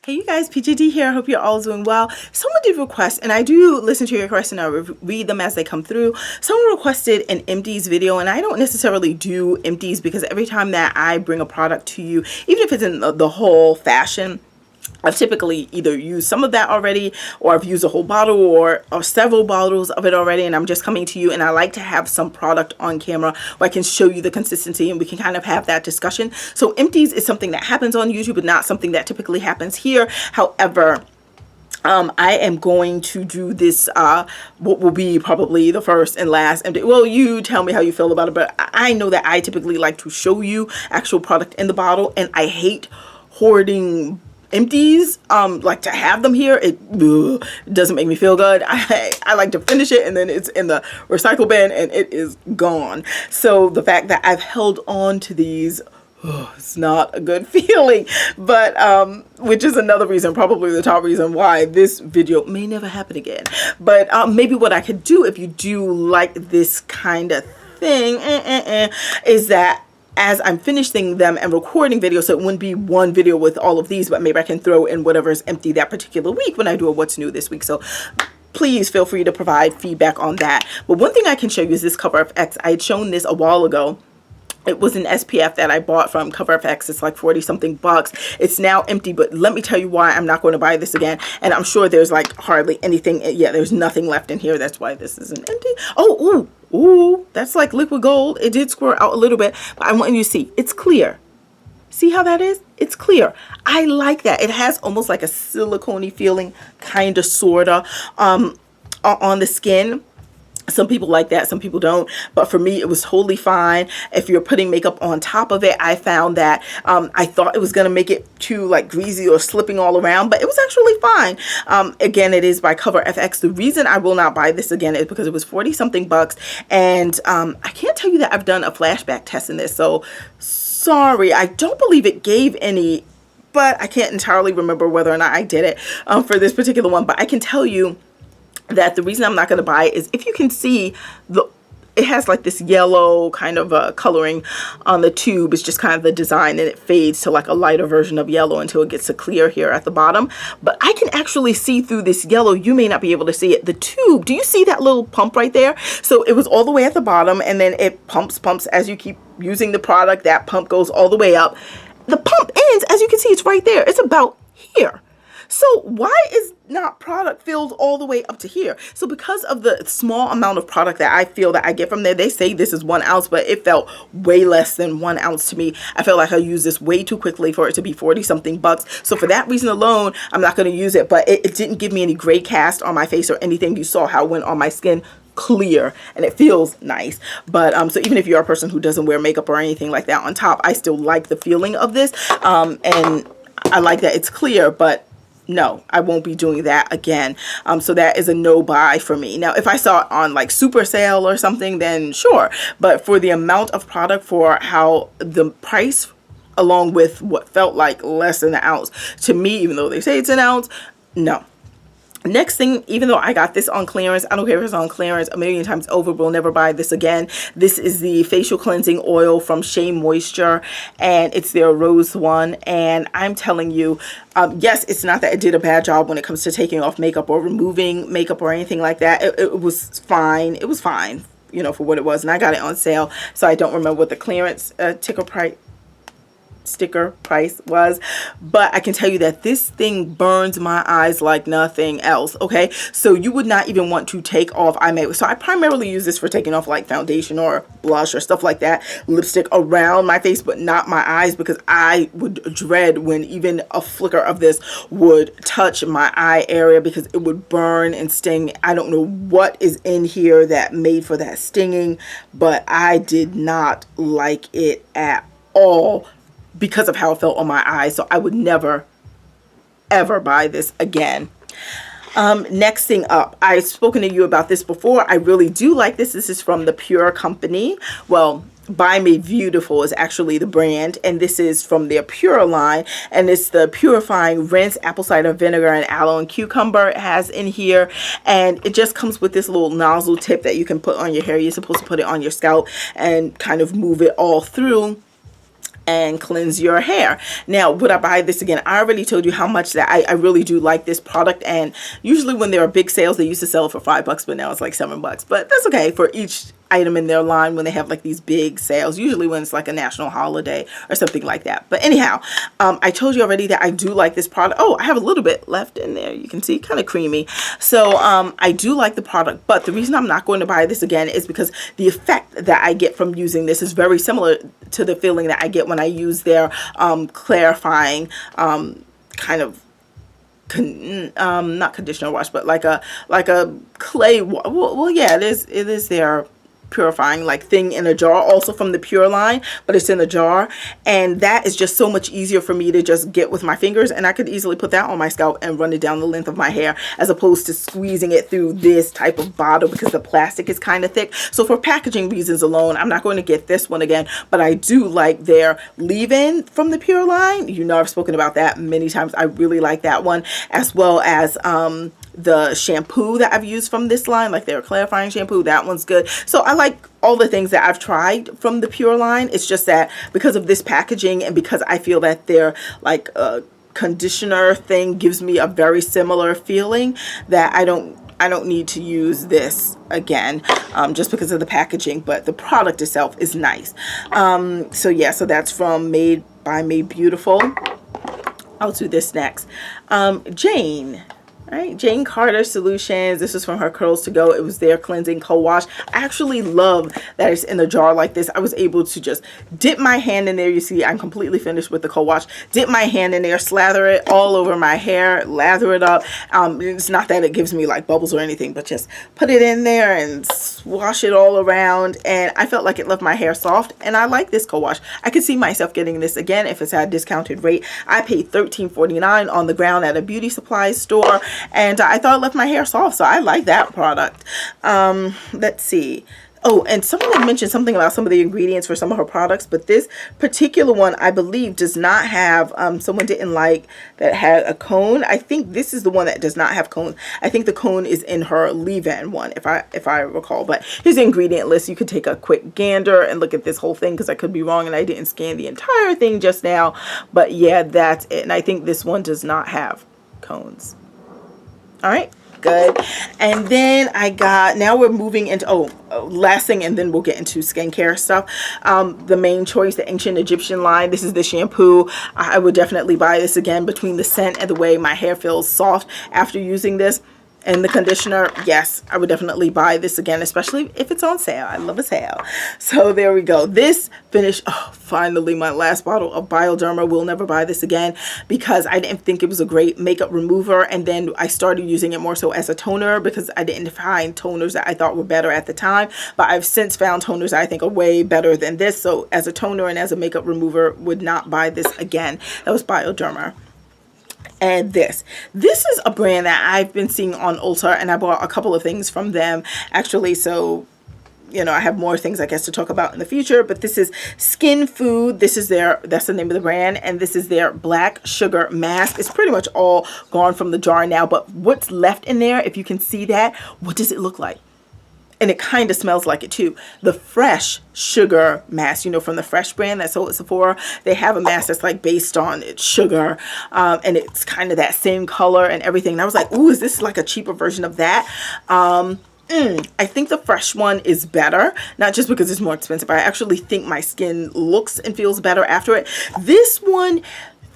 Hey you guys, PJD here. I hope you're all doing well. Someone did request, and I do listen to your requests and I read them as they come through. Someone requested an empties video, and I don't necessarily do empties because every time that I bring a product to you, even if it's in the whole fashion, I've typically either used some of that already, or I've used a whole bottle or several bottles of it already, and I'm just coming to you, and I like to have some product on camera where I can show you the consistency and we can kind of have that discussion. So empties is something that happens on YouTube, but not something that typically happens here. However, I am going to do this, what will be probably the first and last empty. Well, you tell me how you feel about it, but I know that I typically like to show you actual product in the bottle, and I hate hoarding empties. Like to have them here, it doesn't make me feel good. I like to finish it and then it's in the recycle bin and it is gone. So the fact that I've held on to these, it's not a good feeling, but which is another reason, probably the top reason why this video may never happen again. But maybe what I could do, if you do like this kind of thing, is that as I'm finishing them and recording videos, so it wouldn't be one video with all of these, but maybe I can throw in whatever is empty that particular week when I do a what's new this week. So please feel free to provide feedback on that. But one thing I can show you is this Cover FX. I had shown this a while ago. It was an SPF that I bought from Cover FX. It's like 40 something bucks. It's now empty, but let me tell you why I'm not going to buy this again. And I'm sure there's like hardly anything. Yeah, there's nothing left in here. That's why this isn't empty. Oh, ooh, that's like liquid gold. It did squirt out a little bit, but I want you to see it's clear. See how that is? It's clear. I like that. It has almost like a silicone-y feeling, kind of, sort of, on the skin. Some people like that, some people don't, but for me it was totally fine. If you're putting makeup on top of it, I found that I thought it was going to make it too like greasy or slipping all around, but it was actually fine. Again, it is by Cover FX. The reason I will not buy this again is because it was 40 something bucks, and I can't tell you that I've done a flashback test in this, so sorry. I don't believe it gave any, but I can't entirely remember whether or not I did it for this particular one. But I can tell you that the reason I'm not going to buy it is, if you can see, it has like this yellow kind of coloring on the tube. It's just kind of the design, and it fades to like a lighter version of yellow until it gets to clear here at the bottom. But I can actually see through this yellow. You may not be able to see it. The tube, do you see that little pump right there? So it was all the way at the bottom, and then it pumps as you keep using the product. That pump goes all the way up. The pump ends, as you can see, it's right there. It's about here. So why is not product filled all the way up to here? So because of the small amount of product that I feel that I get from there, they say this is 1 ounce, but it felt way less than 1 ounce to me. I felt like I used this way too quickly for it to be 40 something bucks. So for that reason alone, I'm not going to use it. But it didn't give me any gray cast on my face or anything. You saw how it went on my skin, clear, and it feels nice. But so even if you're a person who doesn't wear makeup or anything like that on top, I still like the feeling of this, and I like that it's clear. But no, I won't be doing that again. So that is a no buy for me. Now, if I saw it on like super sale or something, then sure. But for the amount of product, for how the price, along with what felt like less than an ounce to me, even though they say it's an ounce, no. Next thing, even though I got this on clearance, I don't care if it's on clearance a million times over, we'll never buy this again. This is the facial cleansing oil from Shea Moisture, and it's their rose one. And I'm telling you, yes, it's not that it did a bad job when it comes to taking off makeup or removing makeup or anything like that. It was fine. It was fine, you know, for what it was. And I got it on sale, so I don't remember what the clearance sticker price was, but I can tell you that this thing burns my eyes like nothing else. Okay, so you would not even want to take off eye makeup. So I primarily use this for taking off like foundation or blush or stuff like that, lipstick around my face, but not my eyes, because I would dread when even a flicker of this would touch my eye area, because it would burn and sting. I don't know what is in here that made for that stinging, but I did not like it at all because of how it felt on my eyes. So I would never ever buy this again. Next thing up, I've spoken to you about this before. I really do like this. This is from the Pure company. Well, Buy Me Beautiful is actually the brand, and this is from their Pure line, and it's the purifying rinse apple cider vinegar and aloe and cucumber it has in here. And it just comes with this little nozzle tip that you can put on your hair. You're supposed to put it on your scalp and kind of move it all through. and cleanse your hair. Now, would I buy this again? I already told you how much that I really do like this product, and usually when there are big sales, they used to sell it for $5, but now it's like $7. But that's okay for each item in their line when they have like these big sales, usually when it's like a national holiday or something like that. But anyhow, I told you already that I do like this product. Oh, I have a little bit left in there. You can see, kind of creamy. So I do like the product, but the reason I'm not going to buy this again is because the effect that I get from using this is very similar to the feeling that I get when I use their clarifying kind of not conditioner wash, but like a clay well, yeah, it is their purifying like thing in a jar, also from the Pure line, but it's in a jar, and that is just so much easier for me to just get with my fingers, and I could easily put that on my scalp and run it down the length of my hair, as opposed to squeezing it through this type of bottle because the plastic is kind of thick. So for packaging reasons alone, I'm not going to get this one again, but I do like their leave-in from the Pure line. You know, I've spoken about that many times. I really like that one, as well as the shampoo that I've used from this line, like their clarifying shampoo. That one's good. So I like all the things that I've tried from the Pure line. It's just that because of this packaging and because I feel that their like conditioner thing gives me a very similar feeling, that I don't need to use this again, just because of the packaging, but the product itself is nice. So yeah, so that's from Made by Made Beautiful. I'll do this next. Jane. All right, Jane Carter Solutions. This is from her Curls to Go. It was their cleansing co-wash. I actually love that it's in a jar like this. I was able to just dip my hand in there. You see, I'm completely finished with the co-wash. Dip my hand in there, slather it all over my hair, lather it up. It's not that it gives me like bubbles or anything, but just put it in there and wash it all around. And I felt like it left my hair soft, and I like this co-wash. I could see myself getting this again if it's at a discounted rate. I paid $13.49 on the ground at a beauty supply store, and I thought it left my hair soft, so I like that product. Let's see. Oh, and someone had mentioned something about some of the ingredients for some of her products, but this particular one, I believe, does not have, someone didn't like that it had a cone. I think this is the one that does not have cones. I think the cone is in her leave-in one, if I recall. But here's the ingredient list. You could take a quick gander and look at this whole thing, because I could be wrong and I didn't scan the entire thing just now. But yeah, that's it. And I think this one does not have cones. All right, good. And then I got, now we're moving into, last thing, and then we'll get into skincare stuff. The Main Choice, the Ancient Egyptian line. This is the shampoo. I would definitely buy this again, between the scent and the way my hair feels soft after using this. And the conditioner, yes, I would definitely buy this again, especially if it's on sale. I love a sale. So there we go. This finished, finally, my last bottle of Bioderma. Will never buy this again because I didn't think it was a great makeup remover. And then I started using it more so as a toner because I didn't find toners that I thought were better at the time. But I've since found toners I think are way better than this. So as a toner and as a makeup remover, would not buy this again. That was Bioderma. And this is a brand that I've been seeing on Ulta, and I bought a couple of things from them actually. So, you know, I have more things I guess to talk about in the future, but this is Skin Food. This is their, that's the name of the brand, and this is their black sugar mask. It's pretty much all gone from the jar now, but what's left in there, if you can see that, what does it look like? And it kind of smells like it too. The Fresh Sugar mask, you know, from the Fresh brand that's sold at Sephora. They have a mask that's like based on its sugar, and it's kind of that same color and everything. And I was like, ooh, is this like a cheaper version of that? I think the Fresh one is better, not just because it's more expensive. I actually think my skin looks and feels better after it. This one,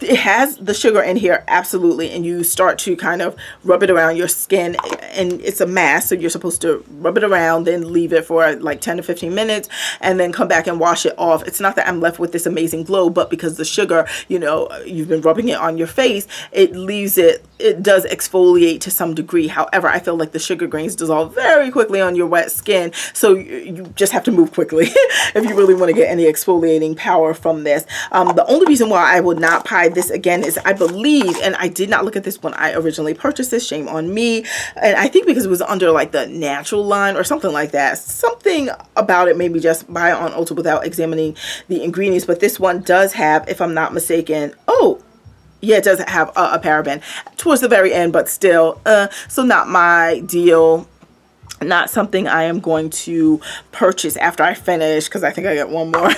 it has the sugar in here, absolutely, and you start to kind of rub it around your skin, and it's a mask, so you're supposed to rub it around, then leave it for like 10 to 15 minutes, and then come back and wash it off. It's not that I'm left with this amazing glow, but because the sugar, you know, you've been rubbing it on your face, it leaves it, it does exfoliate to some degree. However, I feel like the sugar grains dissolve very quickly on your wet skin, so you just have to move quickly if you really want to get any exfoliating power from this. The only reason why I would not buy this again is I believe, and I did not look at this when I originally purchased this, shame on me, and I think because it was under like the natural line or something like that, something about it made me just buy it on Ulta without examining the ingredients. But this one does have, if I'm not mistaken, yeah, it does have a paraben towards the very end, but still, so not my deal. Not something I am going to purchase after I finish, because I think I got one more.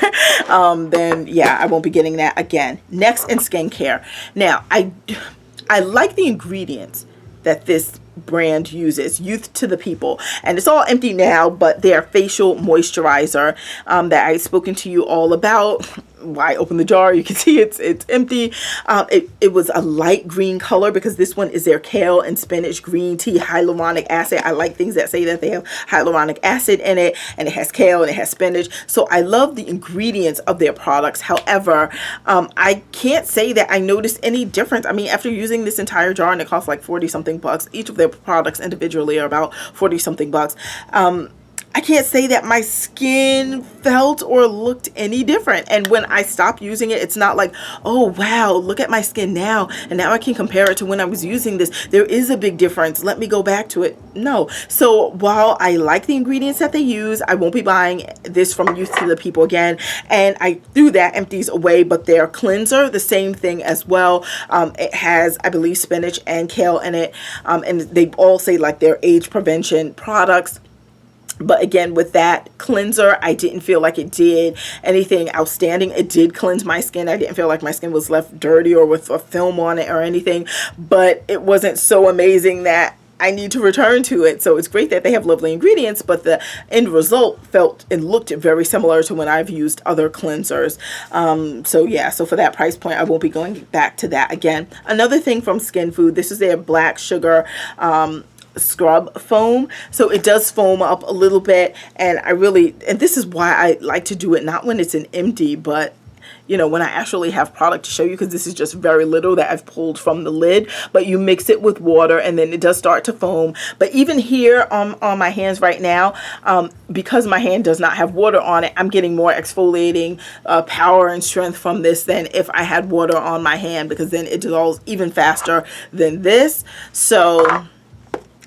Then yeah, I won't be getting that again. Next, in skincare. Now, I like the ingredients that this brand uses. Youth to the People, and it's all empty now, but their facial moisturizer that I've spoken to you all about. Why open the jar? You can see it's empty. It was a light green color, because this one is their kale and spinach green tea hyaluronic acid. I like things that say that they have hyaluronic acid in it, and it has kale and it has spinach. So I love the ingredients of their products. However, I can't say that I noticed any difference. I mean, after using this entire jar, and it costs like 40 something bucks, each of their products individually are about 40 something bucks. I can't say that my skin felt or looked any different. And when I stopped using it, it's not like, oh wow, look at my skin now, and now I can compare it to when I was using this. There is a big difference. Let me go back to it. No. So while I like the ingredients that they use, I won't be buying this from Youth to the People again. And I threw that empties away, but their cleanser, the same thing as well. It has, I believe, spinach and kale in it. And they all say like they're age prevention products. But again, with that cleanser, I didn't feel like it did anything outstanding. It did cleanse my skin. I didn't feel like my skin was left dirty or with a film on it or anything. But it wasn't so amazing that I need to return to it. So it's great that they have lovely ingredients, but the end result felt and looked very similar to when I've used other cleansers. So yeah, so for that price point, I won't be going back to that again. Another thing from Skin Food, this is their black sugar scrub foam. So it does foam up a little bit, and and this is why I like to do it not when it's an empty, but you know, when I actually have product to show you, because this is just very little that I've pulled from the lid. But you mix it with water, and then it does start to foam. But even here on my hands right now, because my hand does not have water on it, I'm getting more exfoliating power and strength from this than if I had water on my hand, because then it dissolves even faster than this. So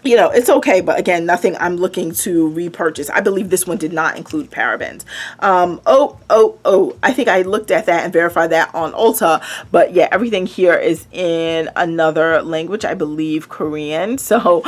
you know, it's okay, but again, nothing I'm looking to repurchase. I believe this one did not include parabens. I think I looked at that and verified that on Ulta, but yeah, everything here is in another language, I believe Korean. So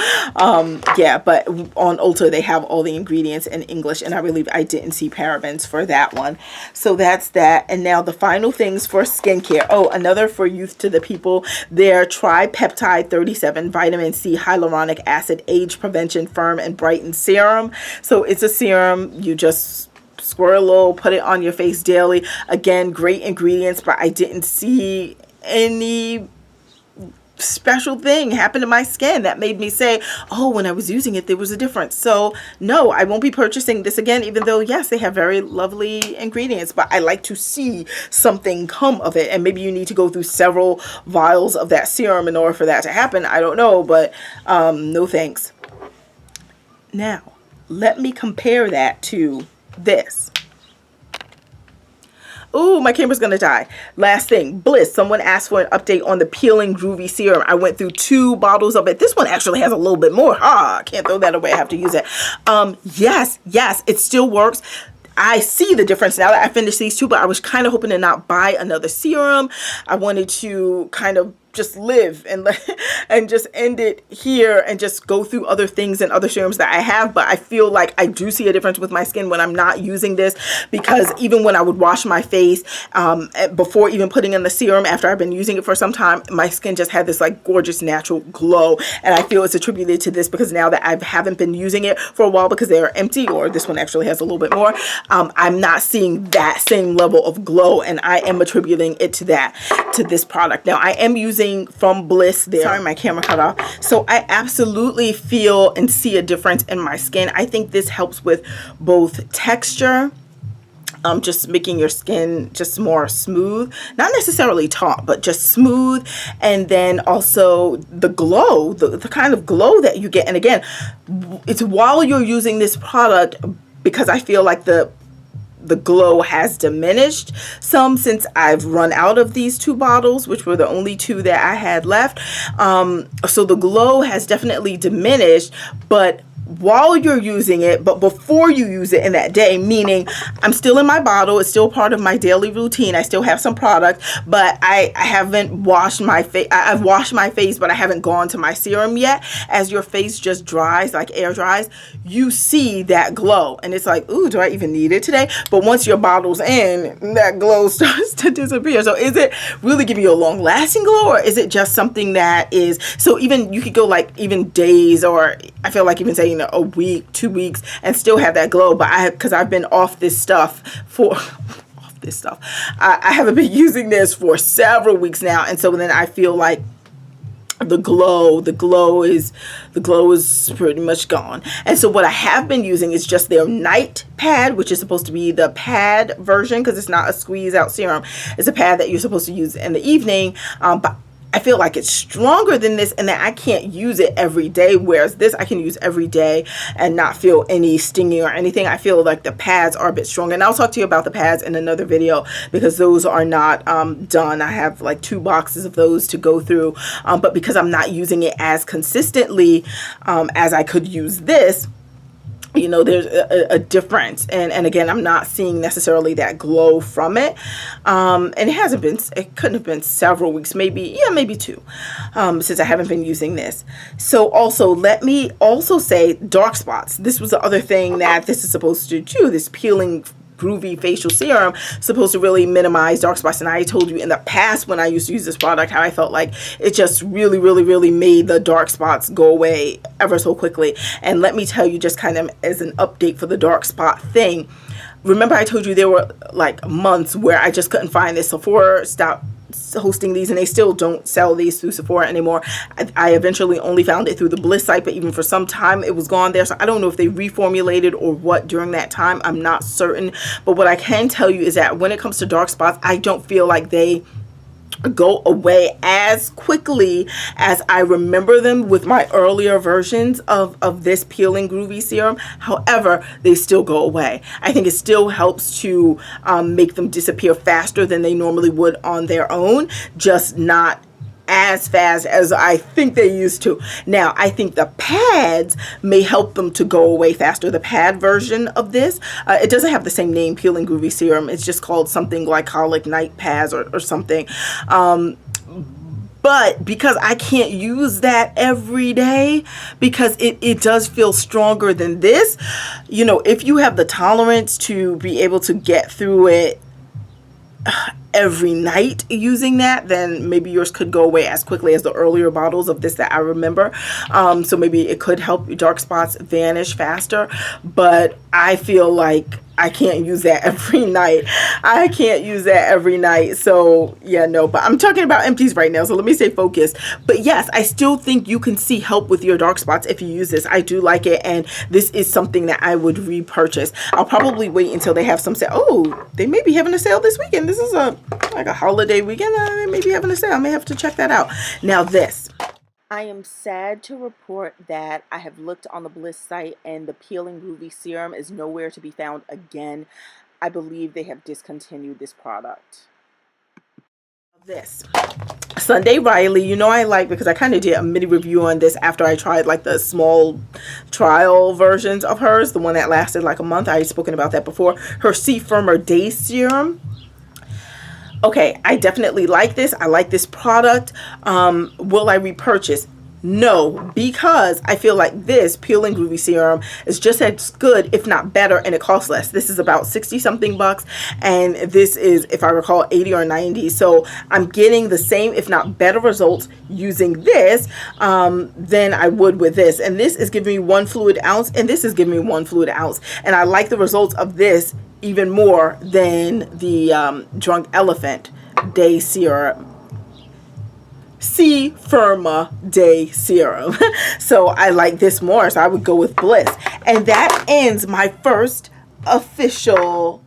yeah, but on Ulta they have all the ingredients in English, and I believe I didn't see parabens for that one. So that's that. And now the final things for skincare. Oh, another for Youth to the People, their Tripeptide 37 Vitamin C Hyaluronic Acid Age Prevention Firm and Brighten Serum. So it's a serum. You just squirt a little, put it on your face daily. Again, great ingredients, but I didn't see any special thing happen to my skin that made me say, oh, when I was using it, there was a difference. So no, I won't be purchasing this again, even though, yes, they have very lovely ingredients, but I like to see something come of it. And maybe you need to go through several vials of that serum in order for that to happen. I don't know, but no thanks. Now, let me compare that to this. Ooh, my camera's gonna die. Last thing, Bliss. Someone asked for an update on the Peeling Groovy Serum. I went through 2 bottles of it. This one actually has a little bit more. I can't throw that away. I have to use it. Yes, it still works. I see the difference now that I finished these 2, but I was kind of hoping to not buy another serum. I wanted to kind of just live and just end it here and just go through other things and other serums that I have. But I feel like I do see a difference with my skin when I'm not using this, because even when I would wash my face before even putting in the serum, after I've been using it for some time, my skin just had this like gorgeous natural glow. And I feel it's attributed to this, because now that I haven't been using it for a while because they are empty, or this one actually has a little bit more, I'm not seeing that same level of glow, and I am attributing it to this product. Now I am using from Bliss there. Sorry, my camera cut off. So I absolutely feel and see a difference in my skin. I think this helps with both texture, just making your skin just more smooth, not necessarily taut, but just smooth. And then also the glow, the kind of glow that you get. And again, it's while you're using this product, because I feel like the glow has diminished some since I've run out of these 2 bottles, which were the only 2 that I had left. So the glow has definitely diminished, but while you're using it, but before you use it in that day, meaning I'm still in my bottle. It's still part of my daily routine. I still have some product, but I haven't washed my face. I've washed my face, but I haven't gone to my serum yet. As your face just dries, like air dries, you see that glow. And it's like, ooh, do I even need it today? But once your bottle's in, that glow starts to disappear. So is it really giving you a long lasting glow, or is it just something that is, so even you could go like even days, or I feel like even saying a week, 2 weeks, and still have that glow. But because I've been off this stuff for I haven't been using this for several weeks now, and so then I feel like the glow is pretty much gone. And so what I have been using is just their night pad, which is supposed to be the pad version, because it's not a squeeze out serum. It's a pad that you're supposed to use in the evening, but I feel like it's stronger than this, and that I can't use it every day, whereas this I can use every day and not feel any stinging or anything. I feel like the pads are a bit stronger, and I'll talk to you about the pads in another video, because those are not done. I have like 2 boxes of those to go through, but because I'm not using it as consistently as I could use this, you know, there's a difference, and again, I'm not seeing necessarily that glow from it, and it couldn't have been several weeks, maybe 2, since I haven't been using this. So also, let me also say dark spots. This was the other thing that this is supposed to do, this peeling Groovy facial serum, supposed to really minimize dark spots. And I told you in the past when I used to use this product how I felt like it just really made the dark spots go away ever so quickly. And let me tell you, just kind of as an update for the dark spot thing, remember I told you there were like months where I just couldn't find this. Sephora stopped hosting these, and they still don't sell these through Sephora anymore. I eventually only found it through the Bliss site, but even for some time it was gone there. So I don't know if they reformulated or what during that time. I'm not certain. But what I can tell you is that when it comes to dark spots, I don't feel like they go away as quickly as I remember them with my earlier versions of this peeling Groovy serum. However, they still go away. I think it still helps to make them disappear faster than they normally would on their own, just not as fast as I think they used to. Now, I think the pads may help them to go away faster. The pad version of this, it doesn't have the same name, Peeling Groovy Serum. It's just called something glycolic night pads or something. But because I can't use that every day, because it does feel stronger than this, you know, if you have the tolerance to be able to get through it every night using that, then maybe yours could go away as quickly as the earlier bottles of this that I remember. So maybe it could help dark spots vanish faster, but I feel like I can't use that every night. I can't use that every night. So yeah, no, but I'm talking about empties right now, so let me stay focused. But yes, I still think you can see help with your dark spots if you use this. I do like it, and this is something that I would repurchase. I'll probably wait until they have some sale. Oh, they may be having a sale this weekend. This is like a holiday weekend. They may be having a sale. I may have to check that out. Now this, I am sad to report that I have looked on the Bliss site and the Peeling Groovy Serum is nowhere to be found again. I believe they have discontinued this product. This Sunday Riley, you know I like, because I kind of did a mini review on this after I tried like the small trial versions of hers, the one that lasted like a month. I had spoken about that before. Her C Firmer Day Serum. Okay, I definitely like this. I like this product. Will I repurchase? No, because I feel like this Peeling Groovy Serum is just as good, if not better, and it costs less. This is about 60 something bucks, and this is, if I recall, 80 or 90. So I'm getting the same, if not better, results using this than I would with this. And this is giving me 1 fluid ounce, and this is giving me 1 fluid ounce. And I like the results of this even more than the Drunk Elephant Day Serum. C Firma Day Serum. So I like this more, so I would go with Bliss. And that ends my first official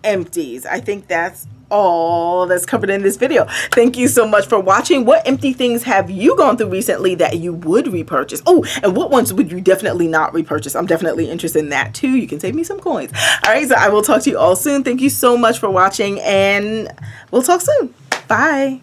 empties. I think that's all that's covered in this video. Thank you so much for watching. What empty things have you gone through recently that you would repurchase? Oh, and what ones would you definitely not repurchase? I'm definitely interested in that too. You can save me some coins. All right, so I will talk to you all soon. Thank you so much for watching, and we'll talk soon. Bye.